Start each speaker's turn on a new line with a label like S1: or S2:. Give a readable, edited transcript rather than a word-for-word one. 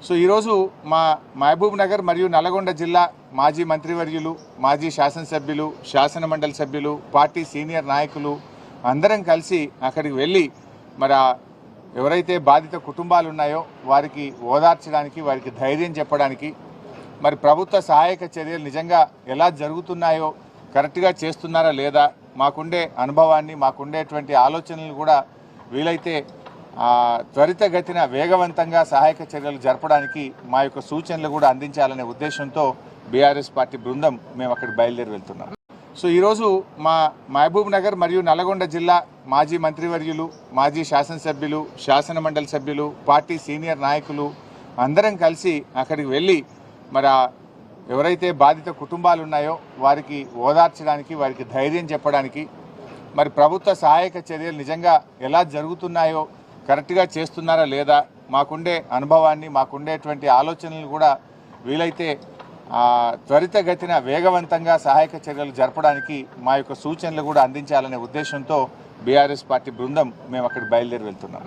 S1: So ఈరోజు మా మహబూబ్ నగర్ మరియు నల్గొండ జిల్లా మాజీ మంత్రివర్యులు, మాజీ శాసనసభ్యులు, శాసన మండలి సభ్యులు, పార్టీ సీనియర్ నాయకులు అందరం కలిసి అక్కడికి వెళ్ళి మరి ఎవరైతే బాధిత కుటుంబాలు ఉన్నాయో వారికి ఓదార్చడానికి, వారికి ధైర్యం చెప్పడానికి, మరి ప్రభుత్వ సహాయక చర్యలు నిజంగా ఎలా జరుగుతున్నాయో కరెక్ట్గా చేస్తున్నారా లేదా, మాకుండే అనుభవాన్ని, మాకుండేటువంటి ఆలోచనలు కూడా వీలైతే త్వరితగతిన వేగవంతంగా సహాయక చర్యలు జరపడానికి మా యొక్క సూచనలు కూడా అందించాలనే ఉద్దేశంతో బీఆర్ఎస్ పార్టీ బృందం మేము అక్కడికి బయలుదేరి వెళ్తున్నాం. సో ఈరోజు మా మహబూబ్ నగర్ మరియు నల్గొండ జిల్లా మాజీ మంత్రివర్యులు, మాజీ శాసనసభ్యులు, శాసన మండలి సభ్యులు, పార్టీ సీనియర్ నాయకులు అందరం కలిసి అక్కడికి వెళ్ళి మరి ఎవరైతే బాధిత కుటుంబాలు ఉన్నాయో వారికి ఓదార్చడానికి, వారికి ధైర్యం చెప్పడానికి, మరి ప్రభుత్వ సహాయక చర్యలు నిజంగా ఎలా జరుగుతున్నాయో కరెక్ట్గా చేస్తున్నారా లేదా, మాకుండే అనుభవాన్ని, మాకుండేటువంటి ఆలోచనలు కూడా వీలైతే త్వరితగతిన వేగవంతంగా సహాయక చర్యలు జరపడానికి మా యొక్క సూచనలు కూడా అందించాలనే ఉద్దేశంతో బీఆర్ఎస్ పార్టీ బృందం మేము అక్కడికి బయలుదేరి వెళ్తున్నాం.